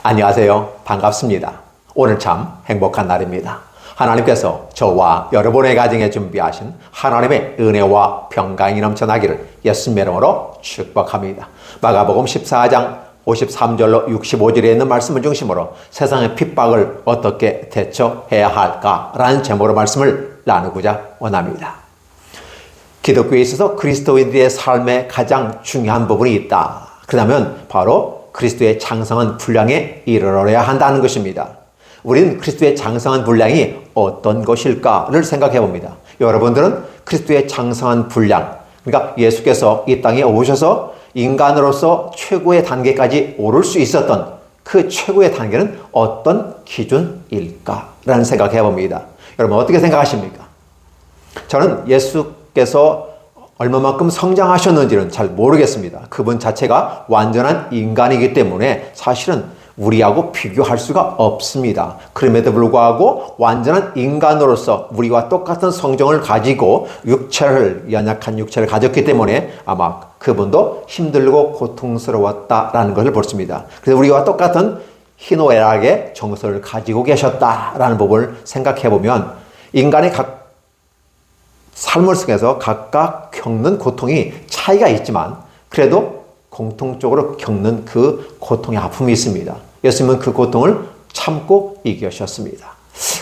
안녕하세요. 반갑습니다. 오늘 참 행복한 날입니다. 하나님께서 저와 여러분의 가정에 준비하신 하나님의 은혜와 평강이 넘쳐나기를 예수님의 이름으로 축복합니다. 마가복음 14장 53절로 65절에 있는 말씀을 중심으로 세상의 핍박을 어떻게 대처해야 할까라는 제목으로 말씀을 나누고자 원합니다. 기독교에 있어서 그리스도인들의 삶에 가장 중요한 부분이 있다. 그러면 바로 그리스도의 장성한 분량에 이르러야 한다는 것입니다. 우리는 그리스도의 장성한 분량이 어떤 것일까를 생각해 봅니다. 여러분들은 그리스도의 장성한 분량, 그러니까 예수께서 이 땅에 오셔서 인간으로서 최고의 단계까지 오를 수 있었던 그 최고의 단계는 어떤 기준일까라는 생각해 봅니다. 여러분 어떻게 생각하십니까? 저는 예수께서 얼마만큼 성장하셨는지는 잘 모르겠습니다. 그분 자체가 완전한 인간이기 때문에 사실은 우리하고 비교할 수가 없습니다. 그럼에도 불구하고 완전한 인간으로서 우리와 똑같은 성정을 가지고 연약한 육체를 가졌기 때문에 아마 그분도 힘들고 고통스러웠다라는 것을 볼 수 있습니다. 그래서 우리와 똑같은 희노애락의 정서를 가지고 계셨다라는 부분을 생각해 보면 인간의 삶을 속에서 각각 겪는 고통이 차이가 있지만 그래도 공통적으로 겪는 그 고통의 아픔이 있습니다. 예수님은 그 고통을 참고 이기셨습니다.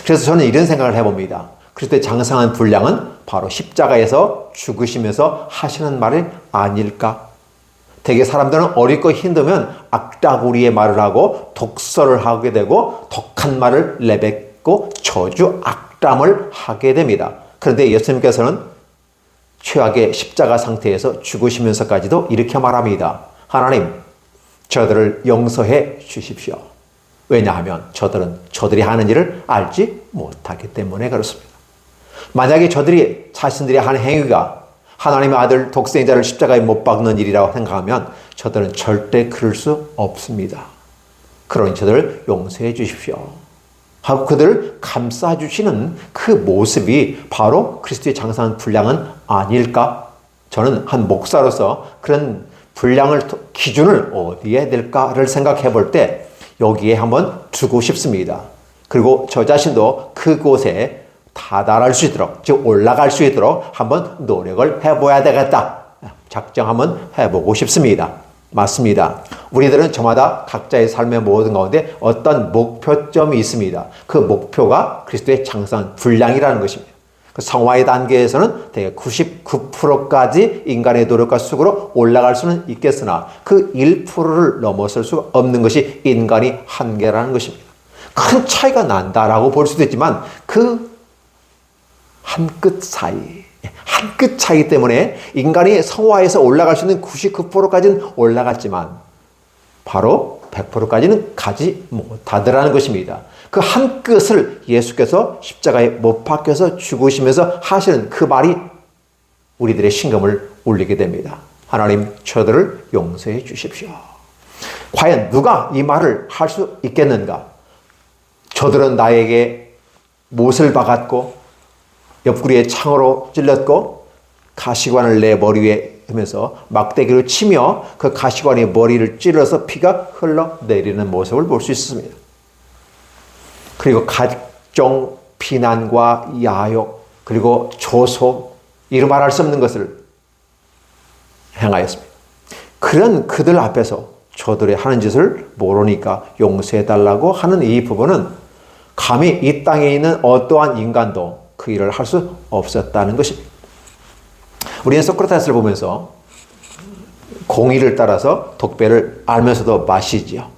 그래서 저는 이런 생각을 해봅니다. 그리스도의 장성한 분량은 바로 십자가에서 죽으시면서 하시는 말이 아닐까? 대개 사람들은 어렵고 힘들면 악다구리의 말을 하고 독설을 하게 되고 독한 말을 내뱉고 저주 악담을 하게 됩니다. 그런데 예수님께서는 최악의 십자가 상태에서 죽으시면서까지도 이렇게 말합니다. 하나님, 저들을 용서해 주십시오. 왜냐하면 저들은 저들이 하는 일을 알지 못하기 때문에 그렇습니다. 만약에 저들이 자신들이 하는 행위가 하나님의 아들 독생자를 십자가에 못 박는 일이라고 생각하면 저들은 절대 그럴 수 없습니다. 그러니 저들을 용서해 주십시오. 하고 그들을 감싸주시는 그 모습이 바로 그리스도의 장성한 분량은 아닐까? 저는 한 목사로서 그런 분량을, 기준을 어디에 될까를 생각해 볼 때 여기에 한번 두고 싶습니다. 그리고 저 자신도 그곳에 다다를 수 있도록, 즉 올라갈 수 있도록 한번 노력을 해봐야 되겠다. 작정 한번 해보고 싶습니다. 맞습니다. 우리들은 저마다 각자의 삶의 모든 가운데 어떤 목표점이 있습니다. 그 목표가 그리스도의 장성한 분량이라는 것입니다. 그 성화의 단계에서는 대개 99%까지 인간의 노력과 수고로 올라갈 수는 있겠으나 그 1%를 넘어설 수 없는 것이 인간의 한계라는 것입니다. 큰 차이가 난다라고 볼 수도 있지만 그 한 끗 사이, 한 끗 차이 때문에 인간이 성화에서 올라갈 수 있는 99%까지는 올라갔지만 바로 100%까지는 가지 못하더라는 것입니다. 그 한 끗을 예수께서 십자가에 못 박혀서 죽으시면서 하시는 그 말이 우리들의 심금을 울리게 됩니다. 하나님, 저들을 용서해 주십시오. 과연 누가 이 말을 할 수 있겠는가? 저들은 나에게 못을 박았고 옆구리에 창으로 찔렀고 가시관을 내 머리 위에 하면서 막대기로 치며 그 가시관의 머리를 찔러서 피가 흘러내리는 모습을 볼 수 있습니다. 그리고 각종 비난과 야욕 그리고 조소 이루 말할 수 없는 것을 행하였습니다. 그런 그들 앞에서 저들의 하는 짓을 모르니까 용서해달라고 하는 이 부분은 감히 이 땅에 있는 어떠한 인간도 그 일을 할 수 없었다는 것입니다. 우리는 소크라테스를 보면서 공의를 따라서 독배를 알면서도 마시지요.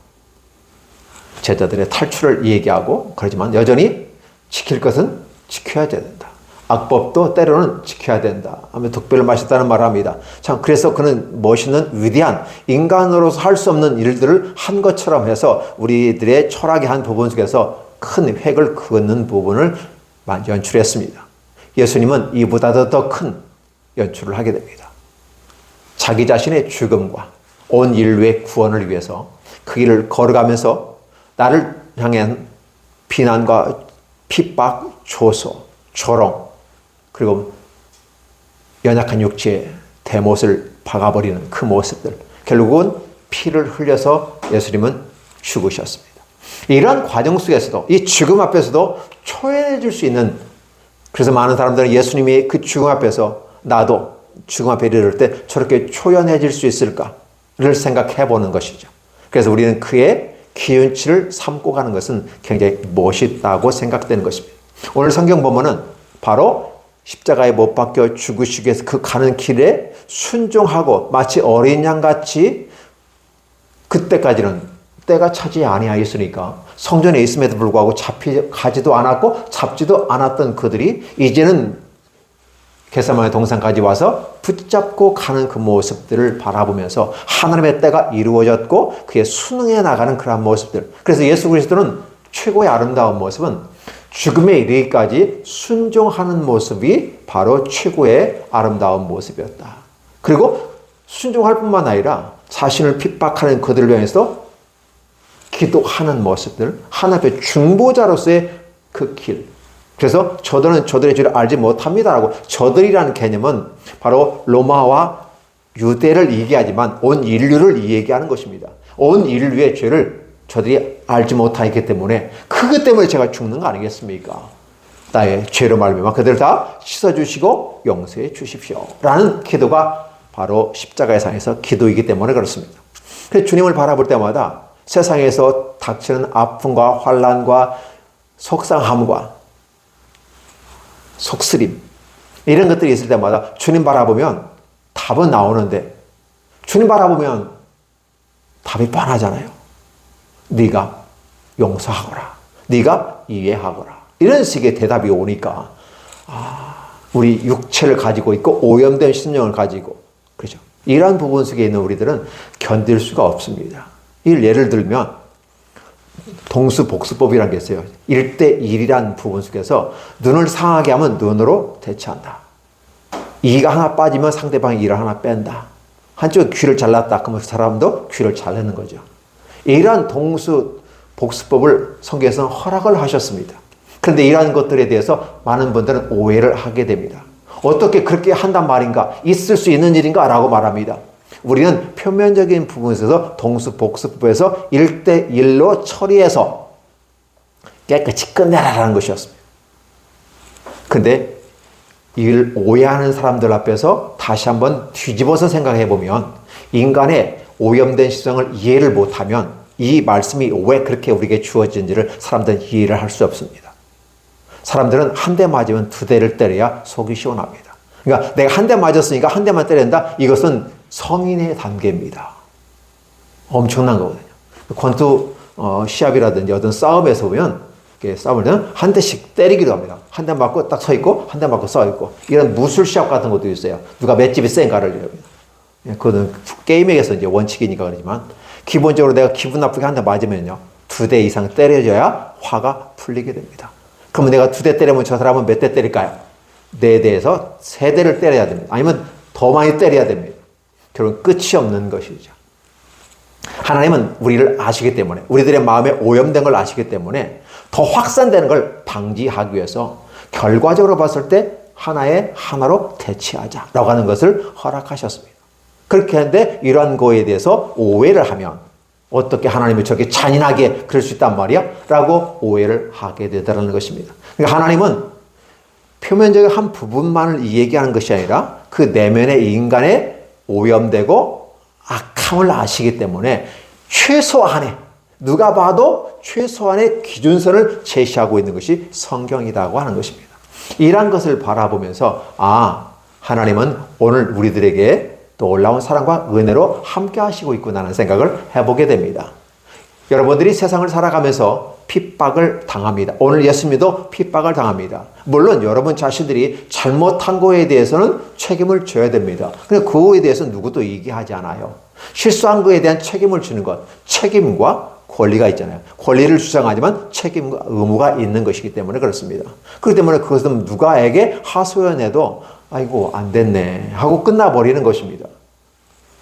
제자들의 탈출을 얘기하고 그러지만 여전히 지킬 것은 지켜야 된다. 악법도 때로는 지켜야 된다 하며 독배를 마셨다는 말을 합니다. 참 그래서 그는 멋있는 위대한 인간으로서 할 수 없는 일들을 한 것처럼 해서 우리들의 철학의 한 부분 속에서 큰 획을 그는 부분을 연출했습니다. 예수님은 이보다도 더 큰 연출을 하게 됩니다. 자기 자신의 죽음과 온 인류의 구원을 위해서 그 길을 걸어가면서 나를 향한 비난과 핍박, 조소, 조롱 그리고 연약한 육체의 대못을 박아버리는 그 모습들 결국은 피를 흘려서 예수님은 죽으셨습니다. 이런 과정 속에서도 이 죽음 앞에서도 초연해질 수 있는, 그래서 많은 사람들은 예수님이 그 죽음 앞에서 나도 죽음 앞에 이를 때 저렇게 초연해질 수 있을까를 생각해 보는 것이죠. 그래서 우리는 그의 기운치를 삼고 가는 것은 굉장히 멋있다고 생각되는 것입니다. 오늘 성경 본문은 바로 십자가에 못 박혀 죽으시기 위해서 그 가는 길에 순종하고 마치 어린 양같이, 그때까지는 때가 차지 아니하였으니까 성전에 있음에도 불구하고 가지도 않았고 잡지도 않았던 그들이 이제는 겟세마네 동산까지 와서 붙잡고 가는 그 모습들을 바라보면서 하나님의 때가 이루어졌고 그의 순응해 나가는 그러한 모습들. 그래서 예수 그리스도는 최고의 아름다운 모습은 죽음에 이르기까지 순종하는 모습이 바로 최고의 아름다운 모습이었다. 그리고 순종할 뿐만 아니라 자신을 핍박하는 그들을 위해서 기도하는 모습들, 하나님의 중보자로서의 그 길. 그래서 저들은 저들의 죄를 알지 못합니다라고, 저들이라는 개념은 바로 로마와 유대를 얘기하지만 온 인류를 얘기하는 것입니다. 온 인류의 죄를 저들이 알지 못하기 때문에, 그것 때문에 제가 죽는 거 아니겠습니까? 나의 죄로 말미암아 그들을 다 씻어주시고 용서해 주십시오 라는 기도가 바로 십자가의 상에서 기도이기 때문에 그렇습니다. 그래서 주님을 바라볼 때마다 세상에서 닥치는 아픔과 환난과 속상함과 속쓰림, 이런 것들이 있을 때마다 주님 바라보면 답은 나오는데, 주님 바라보면 답이 뻔하잖아요. 네가 용서하거라, 네가 이해하거라, 이런 식의 대답이 오니까 우리 육체를 가지고 있고 오염된 심령을 가지고, 그렇죠, 이러한 부분 속에 있는 우리들은 견딜 수가 없습니다. 이 예를 들면 동수복수법이라는 게 있어요. 1대1이라는 부분 속에서 눈을 상하게 하면 눈으로 대처한다. 이가 하나 빠지면 상대방이 이를 하나 뺀다. 한쪽에 귀를 잘랐다 그러면 그 사람도 귀를 잘라는 거죠. 이러한 동수복수법을 성경에서는 허락을 하셨습니다. 그런데 이러한 것들에 대해서 많은 분들은 오해를 하게 됩니다. 어떻게 그렇게 한단 말인가? 있을 수 있는 일인가? 라고 말합니다. 우리는 표면적인 부분에서 동수복수법에서 1대1로 처리해서 깨끗이 끝내라라는 것이었습니다. 그런데 이를 오해하는 사람들 앞에서 다시 한번 뒤집어서 생각해 보면, 인간의 오염된 시성을 이해를 못하면 이 말씀이 왜 그렇게 우리에게 주어진지를 사람들은 이해를 할 수 없습니다. 사람들은 한 대 맞으면 두 대를 때려야 속이 시원합니다. 그러니까 내가 한 대 맞았으니까 한 대만 때린다? 이것은 성인의 단계입니다. 엄청난 거거든요. 권투 시합이라든지 어떤 싸움에서 보면, 싸움을 때는 한 대씩 때리기도 합니다. 한 대 맞고 딱 서 있고, 한 대 맞고 서 있고, 이런 무술 시합 같은 것도 있어요. 누가 맷집이 센가를 이럽니다. 그거는 게임에서 이제 원칙이니까 그러지만, 기본적으로 내가 기분 나쁘게 한 대 맞으면요, 두 대 이상 때려줘야 화가 풀리게 됩니다. 그러면 내가 두 대 때리면 저 사람은 몇 대 때릴까요? 네 대에서 세 대를 때려야 됩니다. 아니면 더 많이 때려야 됩니다. 결국 끝이 없는 것이죠. 하나님은 우리를 아시기 때문에, 우리들의 마음에 오염된 걸 아시기 때문에 더 확산되는 걸 방지하기 위해서 결과적으로 봤을 때 하나로 대치하자라고 하는 것을 허락하셨습니다. 그렇게 하는데 이러한 거에 대해서 오해를 하면 어떻게 하나님이 저렇게 잔인하게 그럴 수 있단 말이야? 라고 오해를 하게 되더라는 것입니다. 그러니까 하나님은 표면적인 한 부분만을 얘기하는 것이 아니라 그 내면의 인간의 오염되고 악함을 아시기 때문에 최소한의, 누가 봐도 최소한의 기준선을 제시하고 있는 것이 성경이라고 하는 것입니다. 이러한 것을 바라보면서 하나님은 오늘 우리들에게 또 올라온 사랑과 은혜로 함께 하시고 있구나라는 생각을 해보게 됩니다. 여러분들이 세상을 살아가면서 핍박을 당합니다. 오늘 예수님도 핍박을 당합니다. 물론 여러분 자신들이 잘못한 거에 대해서는 책임을 져야 됩니다. 그런데 그거에 대해서 누구도 얘기하지 않아요. 실수한 거에 대한 책임을 지는 것, 책임과 권리가 있잖아요. 권리를 주장하지만 책임과 의무가 있는 것이기 때문에 그렇습니다. 그렇기 때문에 그것은 누가에게 하소연해도 아이고 안 됐네 하고 끝나버리는 것입니다.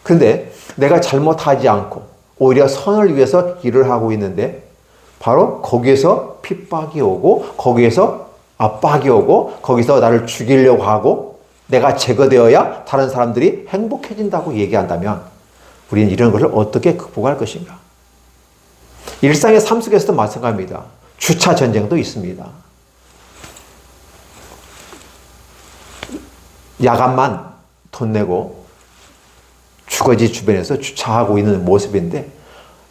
그런데 내가 잘못하지 않고 오히려 선을 위해서 일을 하고 있는데 바로 거기에서 핍박이 오고, 거기에서 압박이 오고, 거기서 나를 죽이려고 하고, 내가 제거되어야 다른 사람들이 행복해진다고 얘기한다면 우리는 이런 것을 어떻게 극복할 것인가? 일상의 삶 속에서도 마찬가지입니다. 주차 전쟁도 있습니다. 야간만 돈 내고 주거지 주변에서 주차하고 있는 모습인데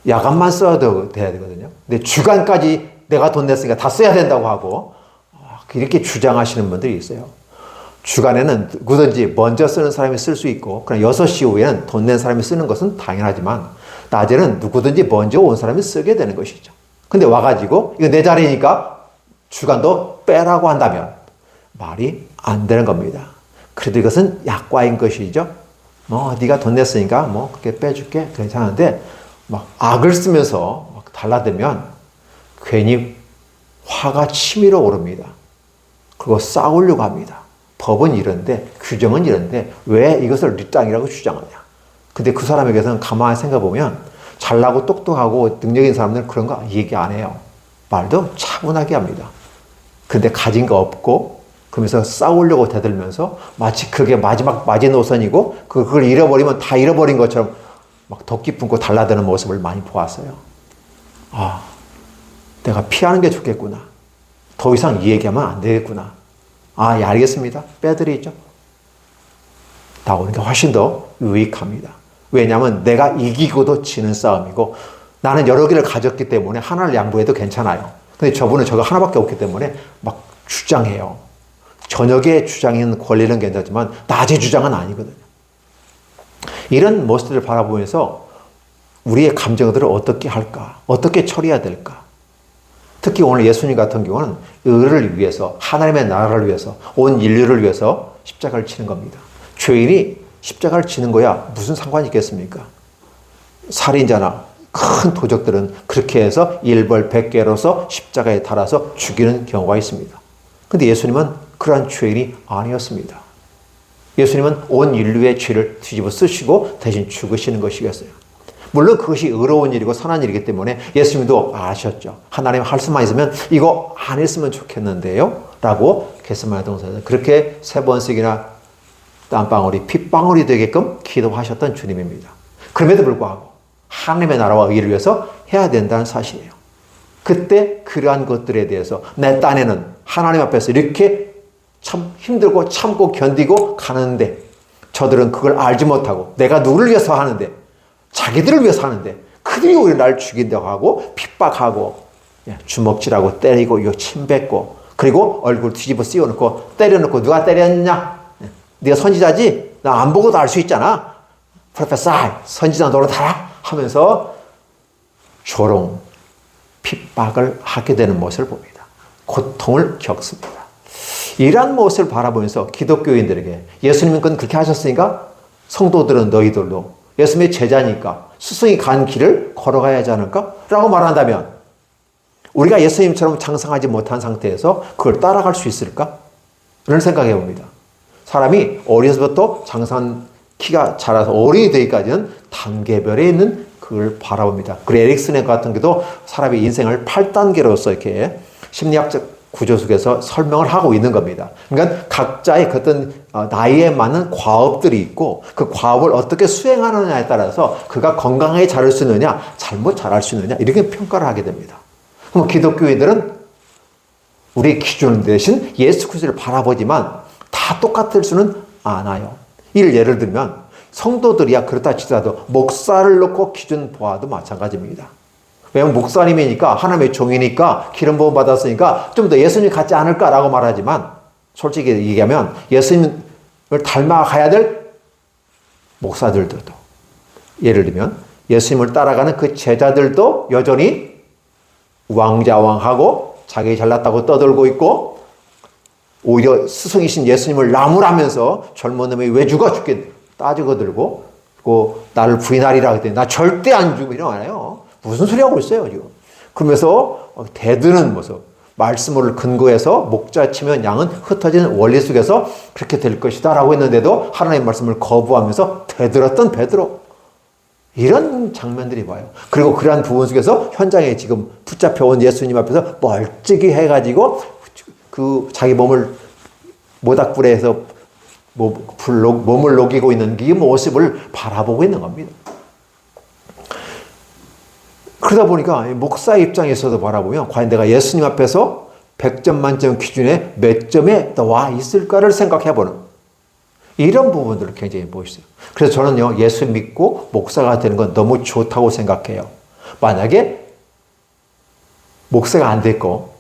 야간만 써도 돼야 되거든요. 근데 주간까지 내가 돈 냈으니까 다 써야 된다고 하고 이렇게 주장하시는 분들이 있어요. 주간에는 누구든지 먼저 쓰는 사람이 쓸 수 있고 그럼 6시 이후에는 돈 낸 사람이 쓰는 것은 당연하지만 낮에는 누구든지 먼저 온 사람이 쓰게 되는 것이죠. 근데 와가지고 이거 내 자리니까 주간도 빼라고 한다면 말이 안 되는 겁니다. 그래도 이것은 약과인 것이죠. 네가 돈 냈으니까 그렇게 빼줄게 괜찮은데 막 악을 쓰면서 막 달라대면 괜히 화가 치밀어 오릅니다. 그리고 싸우려고 합니다. 법은 이런데 규정은 이런데 왜 이것을 네 땅이라고 주장하냐. 근데 그 사람에게서는 가만히 생각해보면 잘나고 똑똑하고 능력 있는 사람들은 그런 거 얘기 안 해요. 말도 차분하게 합니다. 근데 가진 거 없고 그러면서 싸우려고 대들면서 마치 그게 마지막 마지노선이고 그걸 잃어버리면 다 잃어버린 것처럼 막 덕기 품고 달라드는 모습을 많이 보았어요. 내가 피하는 게 좋겠구나. 더 이상 이 얘기하면 안 되겠구나. 예, 알겠습니다. 빼드리죠. 나오는 게 훨씬 더 유익합니다. 왜냐하면 내가 이기고도 지는 싸움이고 나는 여러 개를 가졌기 때문에 하나를 양보해도 괜찮아요. 근데 저분은 저거 하나밖에 없기 때문에 막 주장해요. 저녁에 주장하는 권리는 괜찮지만 낮에 주장은 아니거든요. 이런 모습들을 바라보면서 우리의 감정들을 어떻게 할까? 어떻게 처리해야 될까? 특히 오늘 예수님 같은 경우는 의를 위해서 하나님의 나라를 위해서 온 인류를 위해서 십자가를 치는 겁니다. 죄인이 십자가를 치는 거야 무슨 상관이 있겠습니까? 살인자나 큰 도적들은 그렇게 해서 일벌백계로서 십자가에 달아서 죽이는 경우가 있습니다. 근데 예수님은 그러한 죄인이 아니었습니다. 예수님은 온 인류의 죄를 뒤집어 쓰시고 대신 죽으시는 것이겠어요. 물론 그것이 의로운 일이고 선한 일이기 때문에 예수님도 아셨죠. 하나님 할 수만 있으면 이거 안 했으면 좋겠는데요 라고 겟세마네 동산에서 그렇게 3번씩이나 땀방울이 핏방울이 되게끔 기도하셨던 주님입니다. 그럼에도 불구하고 하나님의 나라와 의를 위해서 해야 된다는 사실이에요. 그때 그러한 것들에 대해서 내 딴에는 하나님 앞에서 이렇게 참 힘들고 참고 견디고 가는데 저들은 그걸 알지 못하고 내가 누구를 위해서 하는데 자기들을 위해서 하는데 그들이 오히려 날 죽인다고 하고 핍박하고 주먹질하고 때리고 이거 침뱉고 그리고 얼굴 뒤집어 씌워놓고 때려놓고 누가 때렸냐? 네가 선지자지? 나 안 보고도 알 수 있잖아. 프로페서 선지자 노릇하라 하면서 조롱, 핍박을 하게 되는 모습을 봅니다. 고통을 겪습니다. 이러한 모습을 바라보면서 기독교인들에게 예수님은 그렇게 하셨으니까 성도들은 너희들도 예수님의 제자니까 스승이 간 길을 걸어가야 하지 않을까? 라고 말한다면 우리가 예수님처럼 장성하지 못한 상태에서 그걸 따라갈 수 있을까? 그런 생각해 봅니다. 사람이 어려서부터 장성한 키가 자라서 어른이 되기까지는 단계별에 있는 그걸 바라봅니다. 그리고 에릭슨의 같은 경우도 사람의 인생을 8단계로서 이렇게 심리학적 구조 속에서 설명을 하고 있는 겁니다. 그러니까 각자의 어떤 나이에 맞는 과업들이 있고 그 과업을 어떻게 수행하느냐에 따라서 그가 건강하게 자랄 수 있느냐 잘못 자랄 수 있느냐 이렇게 평가를 하게 됩니다. 그럼 기독교인들은 우리 기준 대신 예수 그리스도를 바라보지만 다 똑같을 수는 않아요. 예를 들면 성도들이야 그렇다 치더라도 목사를 놓고 기준 보아도 마찬가지입니다. 왜냐하면 목사님이니까 하나님의 종이니까 기름 부음 받았으니까 좀 더 예수님 같지 않을까라고 말하지만 솔직히 얘기하면 예수님을 닮아가야 될 목사들도 예를 들면 예수님을 따라가는 그 제자들도 여전히 우왕좌왕하고 자기 잘났다고 떠들고 있고 오히려 스승이신 예수님을 나무라면서 젊은 놈이 왜 죽게 따지고 들고 그리고 나를 부인하리라 그랬더니 나 절대 안 죽어 이러잖아요. 무슨 소리 하고 있어요 지금. 그러면서 대드는 모습 말씀을 근거해서 목자 치면 양은 흩어지는 원리 속에서 그렇게 될 것이다 라고 했는데도 하나님의 말씀을 거부하면서 대들었던 베드로 이런 장면들이 봐요. 그리고 그러한 부분 속에서 현장에 지금 붙잡혀온 예수님 앞에서 멀찍이 해가지고 그 자기 몸을 모닥불에 해서 몸을 녹이고 있는 이 모습을 바라보고 있는 겁니다. 그러다 보니까 목사의 입장에서도 바라보면 과연 내가 예수님 앞에서 100점 만점 기준에 몇 점에 나와 있을까를 생각해보는 이런 부분들을 굉장히 보이세요. 그래서 저는요, 예수 믿고 목사가 되는 건 너무 좋다고 생각해요. 만약에 목사가 안 됐고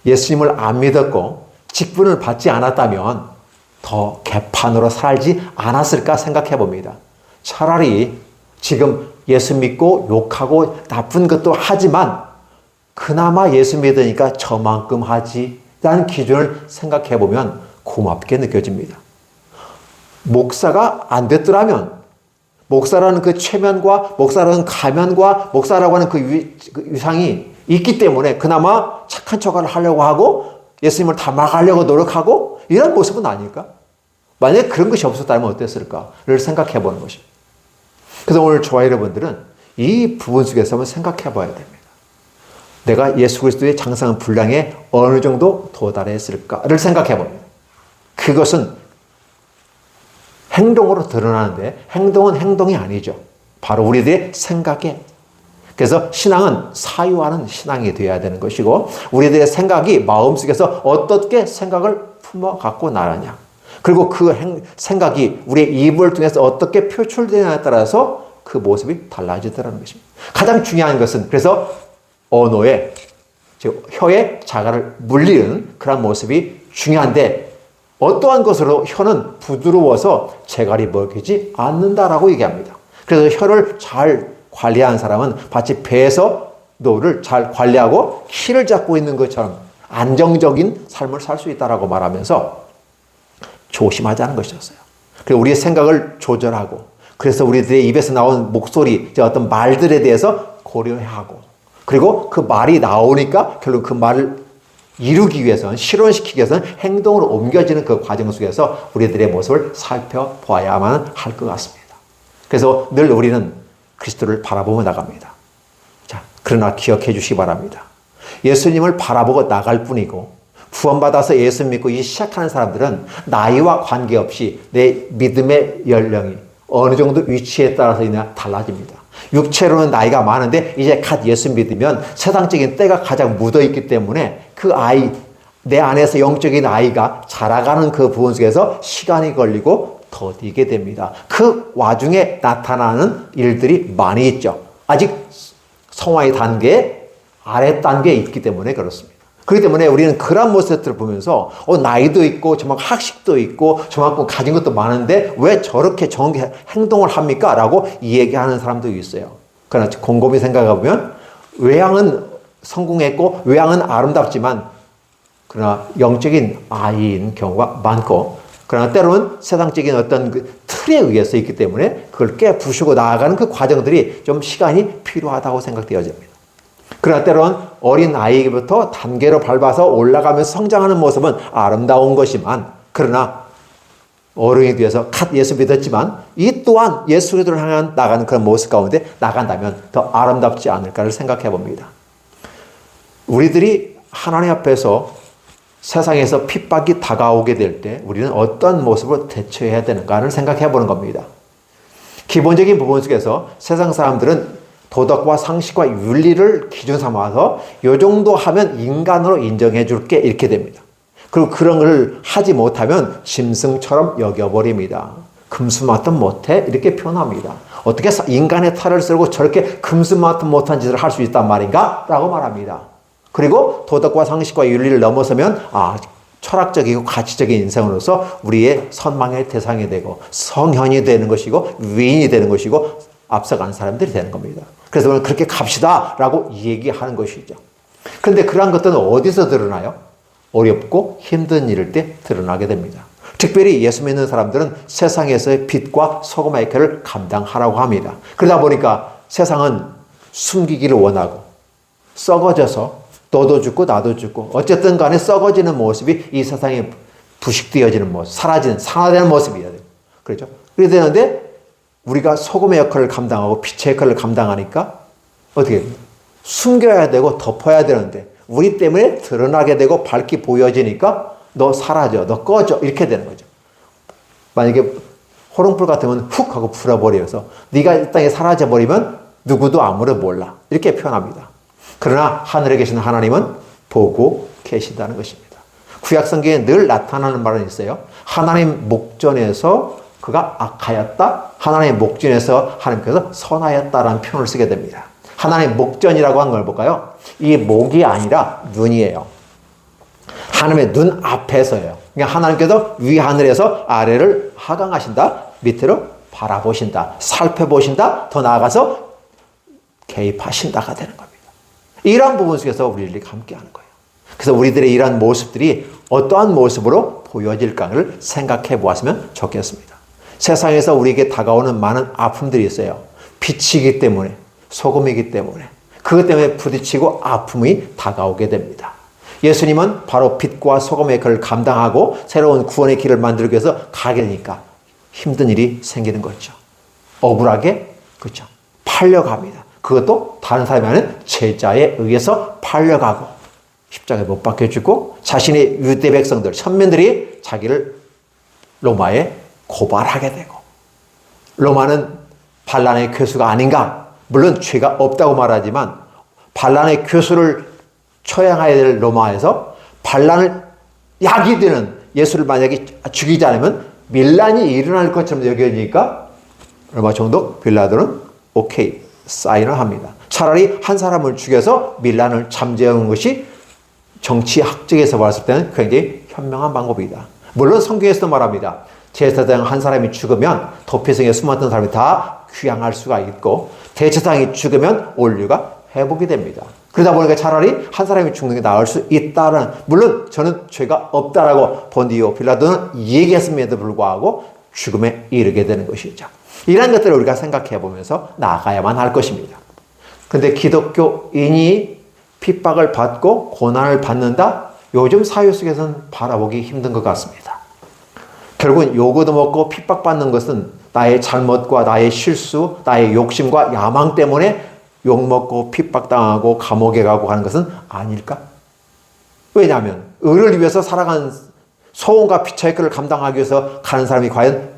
예수님을 안 믿었고 직분을 받지 않았다면 더 개판으로 살지 않았을까 생각해 봅니다. 차라리 지금 예수 믿고 욕하고 나쁜 것도 하지만 그나마 예수 믿으니까 저만큼 하지라는 기준을 생각해 보면 고맙게 느껴집니다. 목사가 안 됐더라면 목사라는 그 체면과 목사라는 가면과 목사라고 하는 그 위상이 있기 때문에 그나마 착한 척을 하려고 하고 예수님을 닮아가려고 노력하고 이런 모습은 아닐까? 만약에 그런 것이 없었다면 어땠을까를 생각해 보는 것입니다. 그래서 오늘 저와 여러분들은 이 부분 속에서 한번 생각해 봐야 됩니다. 내가 예수 그리스도의 장성한 분량에 어느 정도 도달했을까를 생각해 봅니다. 그것은 행동으로 드러나는데 행동은 행동이 아니죠. 바로 우리들의 생각에. 그래서 신앙은 사유하는 신앙이 되어야 되는 것이고 우리들의 생각이 마음속에서 어떻게 생각을 품어 갖고 나가냐. 그리고 그 생각이 우리의 입을 통해서 어떻게 표출되느냐에 따라서 그 모습이 달라지더라는 것입니다. 가장 중요한 것은 그래서 언어의, 즉 혀의 자갈을 물리는 그런 모습이 중요한데 어떠한 것으로 혀는 부드러워서 재갈이 먹히지 않는다라고 얘기합니다. 그래서 혀를 잘 관리하는 사람은 마치 배에서 노를 잘 관리하고 키를 잡고 있는 것처럼 안정적인 삶을 살 수 있다라고 말하면서 조심하자는 것이었어요. 그리고 우리의 생각을 조절하고 그래서 우리들의 입에서 나온 목소리, 어떤 말들에 대해서 고려해야 하고 그리고 그 말이 나오니까 결국 그 말을 이루기 위해서는 실현시키기 위해서는 행동으로 옮겨지는 그 과정 속에서 우리들의 모습을 살펴봐야만 할 것 같습니다. 그래서 늘 우리는 그리스도를 바라보며 나갑니다. 자, 그러나 기억해 주시기 바랍니다. 예수님을 바라보고 나갈 뿐이고 구원받아서 예수 믿고 시작하는 사람들은 나이와 관계없이 내 믿음의 연령이 어느 정도 위치에 따라서 달라집니다. 육체로는 나이가 많은데 이제 갓 예수 믿으면 세상적인 때가 가장 묻어있기 때문에 그 아이, 내 안에서 영적인 아이가 자라가는 그 부분 속에서 시간이 걸리고 더디게 됩니다. 그 와중에 나타나는 일들이 많이 있죠. 아직 성화의 단계, 아래 단계에 있기 때문에 그렇습니다. 그렇기 때문에 우리는 그런 모습들을 보면서 나이도 있고 저만큼 학식도 있고 저만큼 가진 것도 많은데 왜 저렇게 정게 행동을 합니까? 라고 얘기하는 사람도 있어요. 그러나 곰곰이 생각해 보면 외양은 성공했고 외양은 아름답지만 그러나 영적인 아이인 경우가 많고 그러나 때로는 세상적인 어떤 그 틀에 의해서 있기 때문에 그걸 깨부수고 나아가는 그 과정들이 좀 시간이 필요하다고 생각되어집니다. 그러나 때로는 어린 아이부터 단계로 밟아서 올라가면서 성장하는 모습은 아름다운 것이지만 그러나 어른이 되어서 갓 예수 믿었지만 이 또한 예수 그리스도를 향한 나가는 그런 모습 가운데 나간다면 더 아름답지 않을까를 생각해 봅니다. 우리들이 하나님 앞에서 세상에서 핍박이 다가오게 될 때 우리는 어떤 모습으로 대처해야 되는가를 생각해 보는 겁니다. 기본적인 부분 속에서 세상 사람들은 도덕과 상식과 윤리를 기준 삼아서 이 정도 하면 인간으로 인정해 줄게 이렇게 됩니다. 그리고 그런 걸 하지 못하면 짐승처럼 여겨버립니다. 금수마튼 못해 이렇게 표현합니다. 어떻게 인간의 탈을 쓰고 저렇게 금수마튼 못한 짓을 할 수 있단 말인가? 라고 말합니다. 그리고 도덕과 상식과 윤리를 넘어서면 철학적이고 가치적인 인생으로서 우리의 선망의 대상이 되고 성현이 되는 것이고 위인이 되는 것이고 앞서간 사람들이 되는 겁니다. 그래서 오늘 그렇게 갑시다 라고 얘기하는 것이죠. 그런데 그러한 것들은 어디서 드러나요? 어렵고 힘든 일일 때 드러나게 됩니다. 특별히 예수 믿는 사람들은 세상에서의 빛과 소금의 역할을 감당하라고 합니다. 그러다 보니까 세상은 숨기기를 원하고 썩어져서 너도 죽고 나도 죽고 어쨌든 간에 썩어지는 모습이 이 세상에 부식되어지는 모습, 사라지는, 산화되는 모습이어야 돼요. 그렇죠? 그래야 되는데 우리가 소금의 역할을 감당하고 빛의 역할을 감당하니까 어떻게 해요? 숨겨야 되고 덮어야 되는데 우리 때문에 드러나게 되고 밝게 보여지니까 너 사라져, 너 꺼져 이렇게 되는 거죠. 만약에 호롱불 같으면 훅 하고 불어버려서 네가 이 땅에 사라져버리면 누구도 아무도 몰라. 이렇게 표현합니다. 그러나 하늘에 계신 하나님은 보고 계신다는 것입니다. 구약 성경에 늘 나타나는 말은 있어요. 하나님 목전에서 그가 악하였다. 하나님 목전에서 하나님께서 선하였다라는 표현을 쓰게 됩니다. 하나님 목전이라고 하는 걸 볼까요? 이 목이 아니라 눈이에요. 하나님의 눈 앞에서예요. 그러니까 하나님께서 위하늘에서 아래를 하강하신다. 밑으로 바라보신다. 살펴보신다. 더 나아가서 개입하신다가 되는 겁니다. 이러한 부분 속에서 우리들이 함께하는 거예요. 그래서 우리들의 이러한 모습들이 어떠한 모습으로 보여질까를 생각해 보았으면 좋겠습니다. 세상에서 우리에게 다가오는 많은 아픔들이 있어요. 빛이기 때문에, 소금이기 때문에, 그것 때문에 부딪히고 아픔이 다가오게 됩니다. 예수님은 바로 빛과 소금의 그를 감당하고 새로운 구원의 길을 만들기 위해서 가게 되니까 힘든 일이 생기는 거죠. 억울하게, 그렇죠. 팔려갑니다. 그것도 다른 사람이 아닌 제자에 의해서 팔려가고 십자가에 못 박혀 죽고 자신의 유대 백성들, 천민들이 자기를 로마에 고발하게 되고 로마는 반란의 교수가 아닌가? 물론 죄가 없다고 말하지만 반란의 교수를 처형해야 될 로마에서 반란을 약이 되는 예수를 만약에 죽이지 않으면 밀란이 일어날 것처럼 여겨지니까 로마 총독 빌라도는 오케이 사인을 합니다. 차라리 한 사람을 죽여서 밀란을 잠재우는 것이 정치 학적에서 봤을 때는 굉장히 현명한 방법이다. 물론 성경에서도 말합니다. 제사장 한 사람이 죽으면 도피성에 숨었던 사람이 다 귀향할 수가 있고 대제사장이 죽으면 원류가 회복이 됩니다. 그러다 보니까 차라리 한 사람이 죽는 게 나을 수 있다는, 물론 저는 죄가 없다라고 본디오 빌라도는 얘기했음에도 불구하고 죽음에 이르게 되는 것이죠. 이런 것들을 우리가 생각해 보면서 나아가야만 할 것입니다. 그런데 기독교인이 핍박을 받고 고난을 받는다? 요즘 사회 속에서는 바라보기 힘든 것 같습니다. 결국은 요거도 먹고 핍박받는 것은 나의 잘못과 나의 실수, 나의 욕심과 야망 때문에 욕먹고 핍박당하고 감옥에 가고 하는 것은 아닐까? 왜냐하면 의를 위해서 살아간 소원과 피차이크를 감당하기 위해서 가는 사람이 과연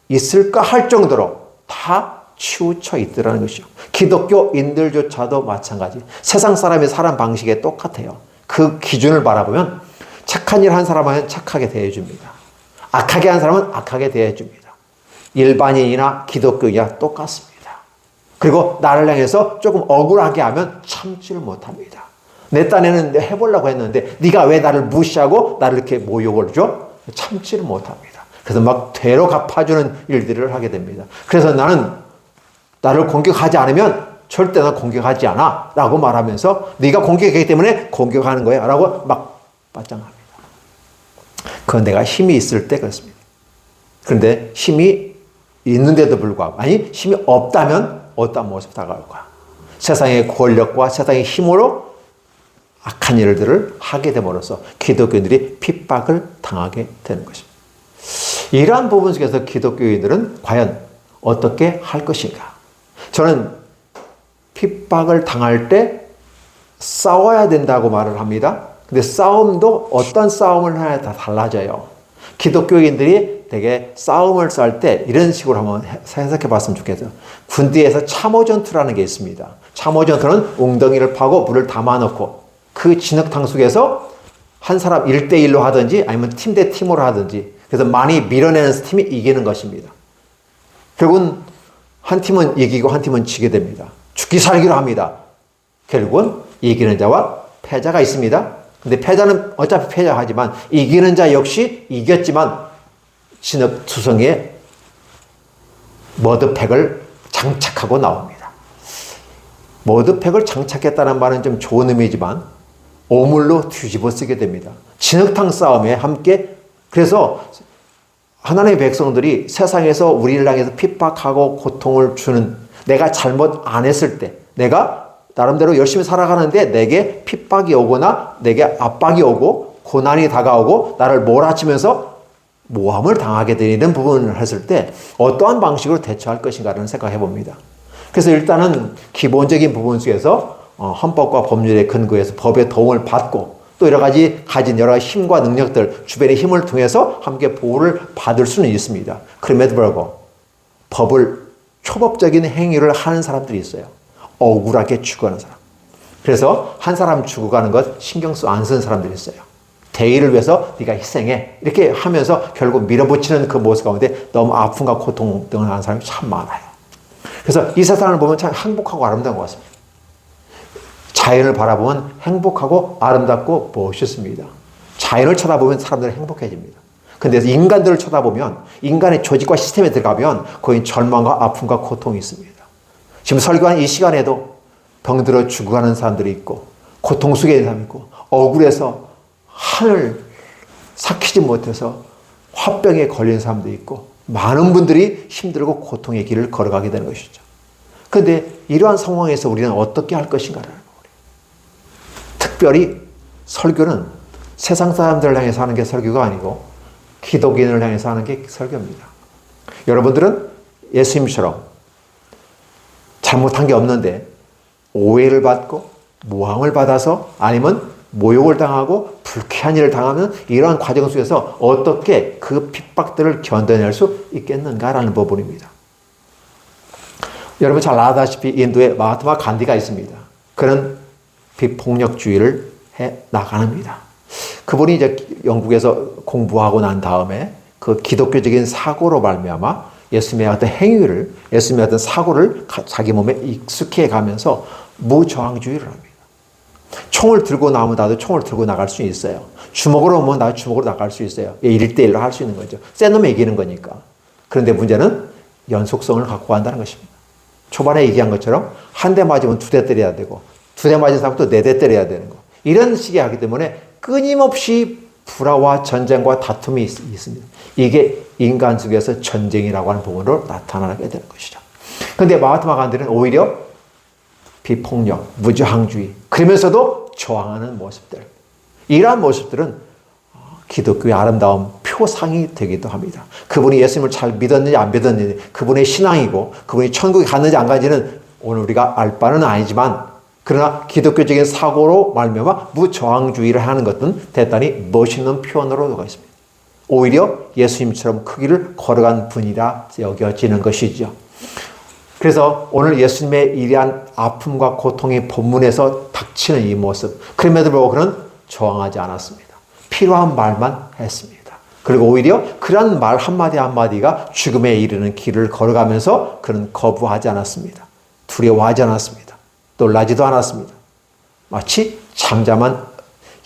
있을까 할 정도로 다 치우쳐 있더라는 것이죠. 기독교인들조차도 마찬가지. 세상 사람의 살아가는 방식에 똑같아요. 그 기준을 바라보면 착한 일 한 사람은 착하게 대해줍니다. 악하게 한 사람은 악하게 대해줍니다. 일반인이나 기독교인이나 똑같습니다. 그리고 나를 향해서 조금 억울하게 하면 참지를 못합니다. 내 딴에는 해보려고 했는데 네가 왜 나를 무시하고 나를 이렇게 모욕을 줘? 참지를 못합니다. 그래서 막 되로 갚아주는 일들을 하게 됩니다. 그래서 나는 나를 공격하지 않으면 절대 나 공격하지 않아 라고 말하면서 네가 공격하기 때문에 공격하는 거야 라고 막 맞장합니다. 그건 내가 힘이 있을 때 그렇습니다. 그런데 힘이 있는데도 불구하고, 아니 힘이 없다면 어떤 모습이 다가올까? 세상의 권력과 세상의 힘으로 악한 일들을 하게 됨으로써 기독교인들이 핍박을 당하게 되는 것입니다. 이러한 부분 속에서 기독교인들은 과연 어떻게 할 것인가? 저는 핍박을 당할 때 싸워야 된다고 말을 합니다. 근데 싸움도 어떤 싸움을 해야 다 달라져요. 기독교인들이 되게 싸움을 싸울 때 이런 식으로 한번 해석해 봤으면 좋겠어요. 군대에서 참호전투라는 게 있습니다. 참호전투는 웅덩이를 파고 물을 담아놓고 그 진흙탕 속에서 한 사람 1대1로 하든지 아니면 팀 대 팀으로 하든지 그래서 많이 밀어내는 팀이 이기는 것입니다. 결국은 한 팀은 이기고 한 팀은 지게 됩니다. 죽기 살기로 합니다. 결국은 이기는 자와 패자가 있습니다. 근데 패자는 어차피 패자하지만 이기는 자 역시 이겼지만 진흙투성이에 머드팩을 장착하고 나옵니다. 머드팩을 장착했다는 말은 좀 좋은 의미지만 오물로 뒤집어 쓰게 됩니다. 진흙탕 싸움에 함께, 그래서 하나님의 백성들이 세상에서 우리를 향해서 핍박하고 고통을 주는, 내가 잘못 안 했을 때, 내가 나름대로 열심히 살아가는데 내게 핍박이 오거나 내게 압박이 오고 고난이 다가오고 나를 몰아치면서 모함을 당하게 되는 부분을 했을 때 어떠한 방식으로 대처할 것인가를 생각해 봅니다. 그래서 일단은 기본적인 부분 속에서 헌법과 법률의 근거에서 법의 도움을 받고 또 여러 가지 가진 여러 가지 힘과 능력들, 주변의 힘을 통해서 함께 보호를 받을 수는 있습니다. 그럼에도 불구하고 법을 초법적인 행위를 하는 사람들이 있어요. 억울하게 죽어가는 사람. 그래서 한 사람 죽어가는 것 신경 안 쓰는 사람들이 있어요. 대의를 위해서 네가 희생해. 이렇게 하면서 결국 밀어붙이는 그 모습 가운데 너무 아픔과 고통 등을 하는 사람이 참 많아요. 그래서 이 세상을 보면 참 행복하고 아름다운 것 같습니다. 자연을 바라보면 행복하고 아름답고 멋있습니다. 자연을 쳐다보면 사람들은 행복해집니다. 근데 인간들을 쳐다보면 인간의 조직과 시스템에 들어가면 거긴 절망과 아픔과 고통이 있습니다. 지금 설교한 이 시간에도 병들어 죽어가는 사람들이 있고 고통 속에 있는 사람이 있고 억울해서 하늘 삭히지 못해서 화병에 걸린 사람도 있고 많은 분들이 힘들고 고통의 길을 걸어가게 되는 것이죠. 그런데 이러한 상황에서 우리는 어떻게 할 것인가를 특별히 설교는 세상 사람들을 향해서 하는 게 설교가 아니고 기독인을 향해서 하는 게 설교입니다. 여러분들은 예수님처럼 잘못한 게 없는데 오해를 받고 모함을 받아서 아니면 모욕을 당하고 불쾌한 일을 당하면 이러한 과정 속에서 어떻게 그 핍박들을 견뎌낼 수 있겠는가라는 부분입니다. 여러분 잘 아다시피 인도에 마하트마 간디가 있습니다. 그는 비폭력주의를 해 나갑니다. 그분이 이제 영국에서 공부하고 난 다음에 그 기독교적인 사고로 말미암아 예수님의 어떤 행위를, 예수님의 어떤 사고를 자기 몸에 익숙해 가면서 무저항주의를 합니다. 총을 들고 나오면 나도 총을 들고 나갈 수 있어요. 주먹으로 오면 나도 주먹으로 나갈 수 있어요. 1대1로 할 수 있는 거죠. 센 놈이 이기는 거니까. 그런데 문제는 연속성을 갖고 간다는 것입니다. 초반에 얘기한 것처럼 한 대 맞으면 2대 때려야 되고 2대 맞은 사람 또 4대 때려야 되는 거. 이런 식의 하기 때문에 끊임없이 불화와 전쟁과 다툼이 있습니다. 이게 인간 속에서 전쟁이라고 하는 부분으로 나타나게 되는 것이죠. 그런데 마하트마 간디는 오히려 비폭력, 무저항주의, 그러면서도 저항하는 모습들. 이러한 모습들은 기독교의 아름다운 표상이 되기도 합니다. 그분이 예수님을 잘 믿었는지 안 믿었는지, 그분의 신앙이고 그분이 천국에 갔는지 안 갔는지는 오늘 우리가 알 바는 아니지만 그러나 기독교적인 사고로 말미암아 무저항주의를 하는 것은 대단히 멋있는 표현으로 들어가 있습니다. 오히려 예수님처럼 그 길을 걸어간 분이라 여겨지는 것이죠. 그래서 오늘 예수님의 이러한 아픔과 고통의 본문에서 닥치는 이 모습, 그럼에도 불구하고 그는 저항하지 않았습니다. 필요한 말만 했습니다. 그리고 오히려 그런 말 한마디 한마디가 죽음에 이르는 길을 걸어가면서 그는 거부하지 않았습니다. 두려워하지 않았습니다. 놀라지도 않았습니다. 마치 잠잠한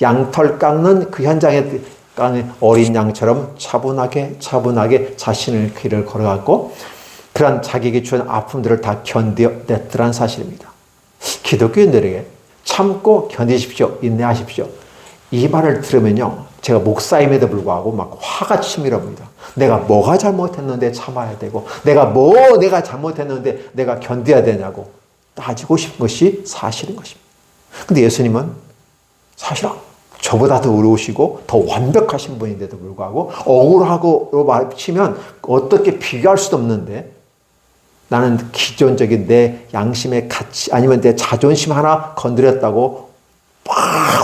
양털 깎는 그 현장에 깎는 어린 양처럼 차분하게 자신의 길을 걸어갔고 그런 자기에게 주는 아픔들을 다 견뎌냈더란 사실입니다. 기독교인들에게 참고 견디십시오. 인내하십시오. 이 말을 들으면요. 제가 목사임에도 불구하고 막 화가 치밀어옵니다. 내가 뭐가 잘못했는데 참아야 되고 내가 잘못했는데 내가 견뎌야 되냐고 따지고 싶은 것이 사실인 것입니다. 근데 예수님은 사실 저보다 더 어려우시고 더 완벽하신 분인데도 불구하고 억울하고 말치면 어떻게 비교할 수도 없는데 나는 기존적인 내 양심의 가치 아니면 내 자존심 하나 건드렸다고 막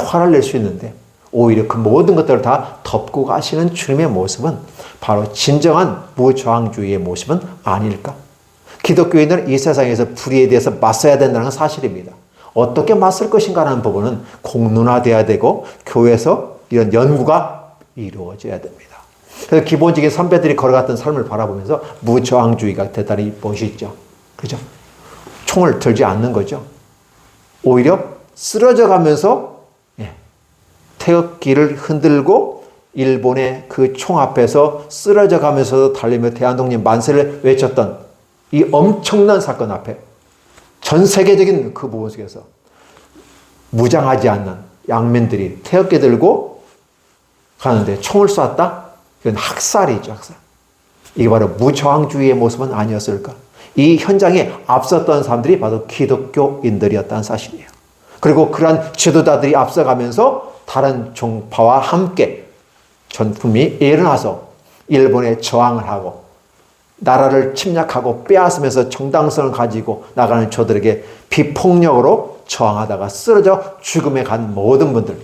화를 낼 수 있는데 오히려 그 모든 것들을 다 덮고 가시는 주님의 모습은 바로 진정한 무저항주의의 모습은 아닐까? 기독교인들은 이 세상에서 불의에 대해서 맞서야 된다는 건 사실입니다. 어떻게 맞설 것인가 하는 부분은 공론화되어야 되고 교회에서 이런 연구가 이루어져야 됩니다. 그래서 기본적인 선배들이 걸어갔던 삶을 바라보면서 무저항주의가 대단히 멋있죠. 그죠? 총을 들지 않는 거죠. 오히려 쓰러져 가면서 태극기를 흔들고 일본의 그 총 앞에서 쓰러져 가면서도 달리며 대한독립 만세를 외쳤던 이 엄청난 사건 앞에 전 세계적인 그 부분 속에서 무장하지 않는 양면들이 태극기 들고 가는데 총을 쐈다? 이건 학살이죠, 학살. 이게 바로 무저항주의의 모습은 아니었을까? 이 현장에 앞섰던 사람들이 바로 기독교인들이었다는 사실이에요. 그리고 그러한 지도자들이 앞서가면서 다른 종파와 함께 전 국민이 일어나서 일본에 저항을 하고 나라를 침략하고 빼앗으면서 정당성을 가지고 나가는 저들에게 비폭력으로 저항하다가 쓰러져 죽음에 간 모든 분들,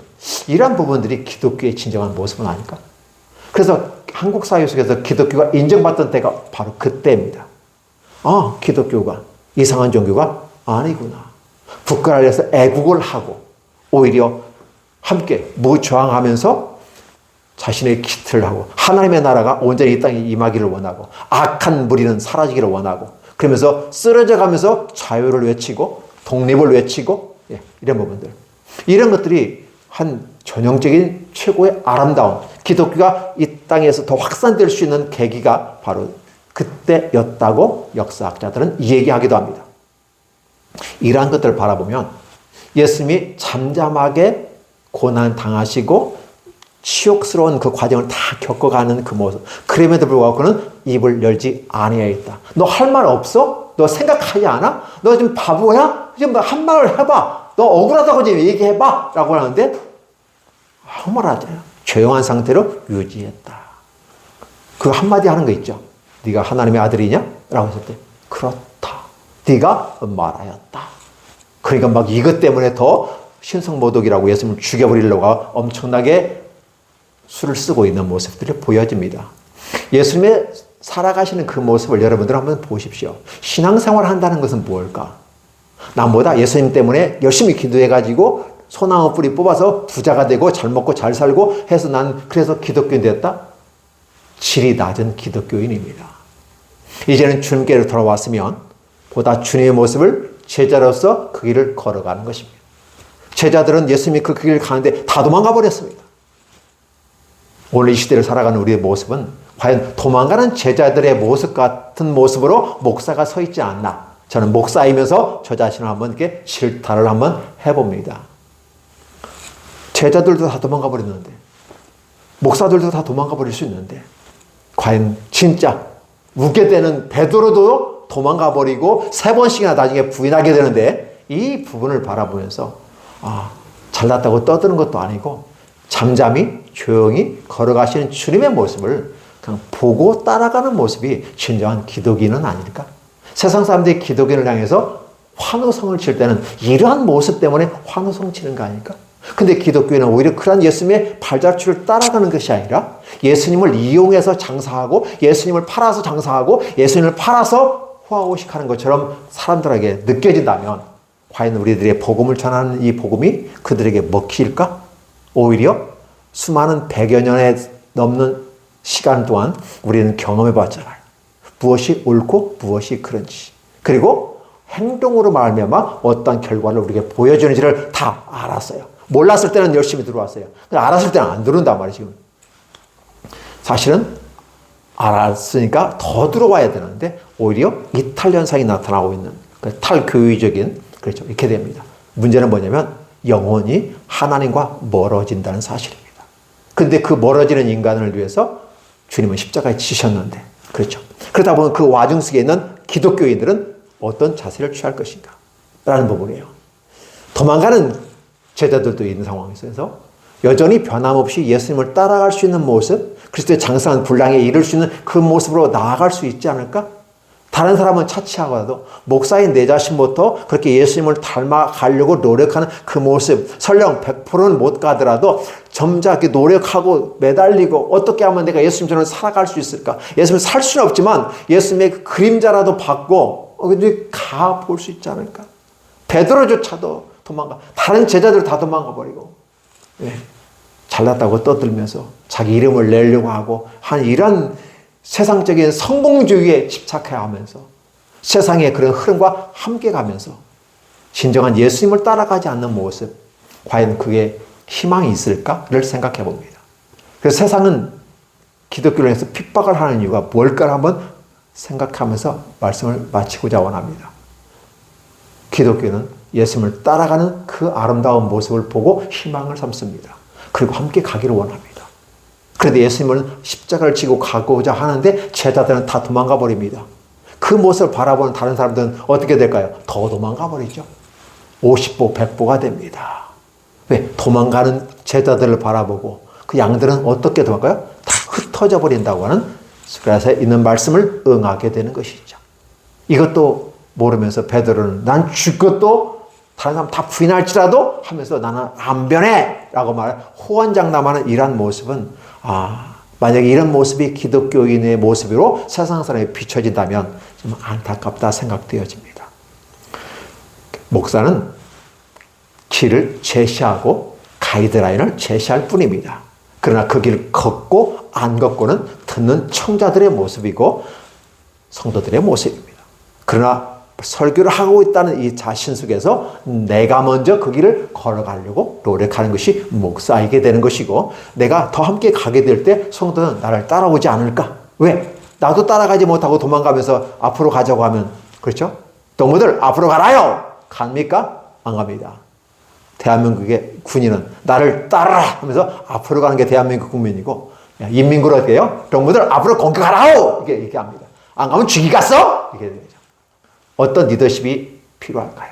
이러한 부분들이 기독교의 진정한 모습은 아닐까? 그래서 한국 사회 속에서 기독교가 인정받던 때가 바로 그때입니다. 기독교가 이상한 종교가 아니구나. 국가를 위해서 애국을 하고 오히려 함께 무저항하면서 자신의 기틀을 하고 하나님의 나라가 온전히 이 땅에 임하기를 원하고 악한 무리는 사라지기를 원하고 그러면서 쓰러져 가면서 자유를 외치고 독립을 외치고 이런 부분들. 이런 것들이 한 전형적인 최고의 아름다움, 기독교가 이 땅에서 더 확산될 수 있는 계기가 바로 그때였다고 역사학자들은 얘기하기도 합니다. 이러한 것들을 바라보면 예수님이 잠잠하게 고난 당하시고 치욕스러운 그 과정을 다 겪어가는 그 모습. 그럼에도 불구하고 그는 입을 열지 아니하였다. 너 할 말 없어? 너 생각하지 않아? 너 지금 바보야? 지금 한 말을 해봐. 너 억울하다고 지금 얘기해봐. 라고 하는데 아무 말 하지 않아요. 조용한 상태로 유지했다. 그 한마디 하는 거 있죠. 네가 하나님의 아들이냐? 라고 했을 때 그렇다. 네가 말하였다. 그러니까 막 이것 때문에 더 신성모독이라고 예수님을 죽여버리려고 엄청나게 수를 쓰고 있는 모습들이 보여집니다. 예수님의 살아가시는 그 모습을 여러분들 한번 보십시오. 신앙생활을 한다는 것은 무엇일까? 남보다 예수님 때문에 열심히 기도해가지고 소나무 뿌리 뽑아서 부자가 되고 잘 먹고 잘 살고 해서 난 그래서 기독교인 됐다? 질이 낮은 기독교인입니다. 이제는 주님께로 돌아왔으면 보다 주님의 모습을 제자로서 그 길을 걸어가는 것입니다. 제자들은 예수님이 그 길을 가는데 다 도망가 버렸습니다. 오늘 이 시대를 살아가는 우리의 모습은 과연 도망가는 제자들의 모습 같은 모습으로 목사가 서 있지 않나. 저는 목사이면서 저 자신을 한번 이렇게 실타를 한번 해봅니다. 제자들도 다 도망가 버렸는데, 목사들도 다 도망가 버릴 수 있는데, 과연 진짜 웃게 되는 베드로도 도망가 버리고 3번씩이나 나중에 부인하게 되는데, 이 부분을 바라보면서 잘났다고 떠드는 것도 아니고 잠잠히 조용히 걸어가시는 주님의 모습을 그냥 보고 따라가는 모습이 진정한 기독인은 아닐까? 세상 사람들이 기독인을 향해서 환호성을 칠 때는 이러한 모습 때문에 환호성 치는 거 아닐까? 근데 기독교인은 오히려 그런 예수님의 발자취를 따라가는 것이 아니라 예수님을 이용해서 장사하고 예수님을 팔아서 장사하고 예수님을 팔아서 호화호식하는 것처럼 사람들에게 느껴진다면 과연 우리들의 복음을 전하는 이 복음이 그들에게 먹힐까? 오히려 수많은 100여 년에 넘는 시간 동안 우리는 경험해 봤잖아요. 무엇이 옳고 무엇이 그런지. 그리고 행동으로 말미암아 어떤 결과를 우리에게 보여주는지를 다 알았어요. 몰랐을 때는 열심히 들어왔어요. 근데 알았을 때는 안 들어온단 말이에요, 지금. 사실은 알았으니까 더 들어와야 되는데 오히려 이탈 현상이 나타나고 있는 탈교의적인 그렇죠. 이렇게 됩니다. 문제는 뭐냐면 영혼이 하나님과 멀어진다는 사실입니다. 근데 그 멀어지는 인간을 위해서 주님은 십자가에 지셨는데 그렇죠. 그러다 보면 그 와중 속에 있는 기독교인들은 어떤 자세를 취할 것인가 라는 부분이에요. 도망가는 제자들도 있는 상황에서 여전히 변함없이 예수님을 따라갈 수 있는 모습, 그리스도의 장성한 분량에 이를 수 있는 그 모습으로 나아갈 수 있지 않을까? 다른 사람은 차치하고라도 목사인 내 자신부터 그렇게 예수님을 닮아가려고 노력하는 그 모습, 설령 100%는 못 가더라도 점자 이렇게 노력하고 매달리고 어떻게 하면 내가 예수님처럼 살아갈 수 있을까? 예수님을 살 수는 없지만 예수님의 그 그림자라도 받고 가볼 수 있지 않을까? 베드로조차도 도망가, 다른 제자들 다 도망가 버리고 잘났다고 떠들면서 자기 이름을 내려고 하고 한 이런 세상적인 성공주의에 집착해야 하면서 세상의 그런 흐름과 함께 가면서 진정한 예수님을 따라가지 않는 모습, 과연 그게 희망이 있을까를 생각해 봅니다. 그래서 세상은 기독교를 해서 핍박을 하는 이유가 뭘까를 한번 생각하면서 말씀을 마치고자 원합니다. 기독교는 예수님을 따라가는 그 아름다운 모습을 보고 희망을 삼습니다. 그리고 함께 가기를 원합니다. 그런데 예수님은 십자가를 지고 가고자 하는데 제자들은 다 도망가 버립니다. 그 모습을 바라보는 다른 사람들은 어떻게 될까요? 더 도망가 버리죠. 50보 100보가 됩니다. 왜? 도망가는 제자들을 바라보고 그 양들은 어떻게 도망가요? 다 흩어져 버린다고 하는 스가랴서에 있는 말씀을 응하게 되는 것이죠. 이것도 모르면서 베드로는 난 죽어도 다른 사람 다 부인할지라도 하면서 나는 안 변해 라고 호언장담하는 이러한 모습은 만약에 이런 모습이 기독교인의 모습으로 세상 사람에 비춰진다면 좀 안타깝다 생각되어집니다. 목사는 길을 제시하고 가이드라인을 제시할 뿐입니다. 그러나 그 길을 걷고 안 걷고는 듣는 청자들의 모습이고 성도들의 모습입니다. 그러나 설교를 하고 있다는 이 자신 속에서 내가 먼저 그 길을 걸어가려고 노력하는 것이 목사에게 되는 것이고, 내가 더 함께 가게 될 때 성도는 나를 따라오지 않을까? 왜? 나도 따라가지 못하고 도망가면서 앞으로 가자고 하면, 그렇죠? 동무들 앞으로 가라요! 갑니까? 안 갑니다. 대한민국의 군인은 나를 따라라 하면서 앞으로 가는 게 대한민국 국민이고, 인민군 어떻게 해요? 동무들 앞으로 공격하라오! 이렇게 합니다. 안 가면 죽이 갔어? 이렇게 되죠. 어떤 리더십이 필요할까요?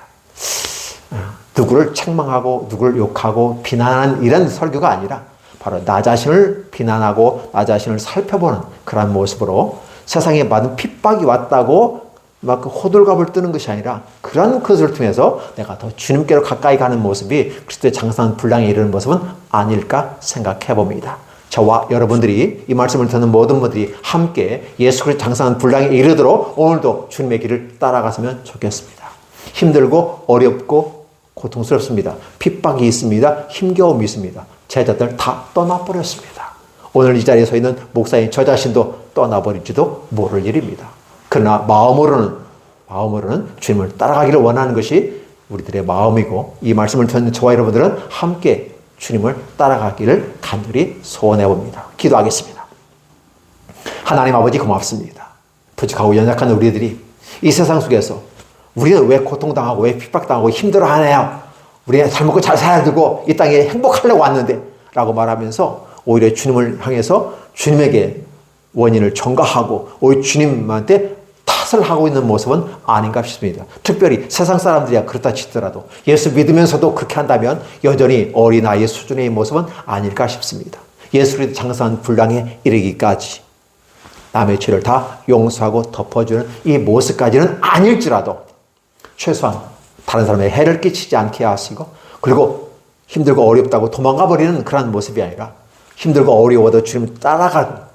누구를 책망하고 누구를 욕하고 비난하는 이런 설교가 아니라 바로 나 자신을 비난하고 나 자신을 살펴보는 그런 모습으로 세상에 받은 핍박이 왔다고 막 호들갑을 뜨는 것이 아니라 그런 것을 통해서 내가 더 주님께로 가까이 가는 모습이 그리스도의 장성한 분량에 이르는 모습은 아닐까 생각해 봅니다. 저와 여러분들이 이 말씀을 듣는 모든 분들이 함께 예수 그리스도 장성한 분량에 이르도록 오늘도 주님의 길을 따라갔으면 좋겠습니다. 힘들고 어렵고 고통스럽습니다. 핍박이 있습니다. 힘겨움이 있습니다. 제자들 다 떠나버렸습니다. 오늘 이 자리에 서 있는 목사인 저 자신도 떠나버릴지도 모를 일입니다. 그러나 마음으로는 주님을 따라가기를 원하는 것이 우리들의 마음이고, 이 말씀을 듣는 저와 여러분들은 함께 주님을 따라가기를 간절히 소원해 봅니다. 기도하겠습니다. 하나님 아버지 고맙습니다. 부족하고 연약한 우리들이 이 세상 속에서 우리는 왜 고통당하고 왜 핍박당하고 힘들어하네요. 우리는 잘 먹고 잘 살아야 되고 이 땅에 행복하려고 왔는데 라고 말하면서 오히려 주님을 향해서 주님에게 원인을 전가하고 오히려 주님한테 탓을 하고 있는 모습은 아닌가 싶습니다. 특별히 세상 사람들이야 그렇다 치더라도 예수 믿으면서도 그렇게 한다면 여전히 어린아이의 수준의 모습은 아닐까 싶습니다. 예수 그리스도 장성한 분량에 이르기까지 남의 죄를 다 용서하고 덮어주는 이 모습까지는 아닐지라도 최소한 다른 사람의 해를 끼치지 않게 하시고, 그리고 힘들고 어렵다고 도망가 버리는 그런 모습이 아니라 힘들고 어려워도 주님 따라가고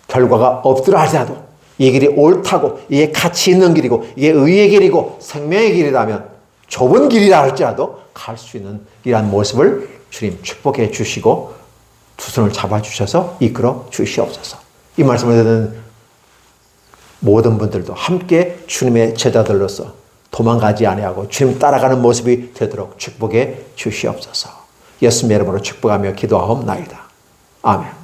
결과가 없더라 하더라도 이 길이 옳다고 이게 가치 있는 길이고 이게 의의 길이고 생명의 길이라면 좁은 길이라 할지라도 갈 수 있는 이러한 모습을 주님 축복해 주시고 두 손을 잡아주셔서 이끌어 주시옵소서. 이 말씀을 듣는 모든 분들도 함께 주님의 제자들로서 도망가지 아니하고 주님 따라가는 모습이 되도록 축복해 주시옵소서. 예수님의 이름으로 축복하며 기도하옵나이다. 아멘.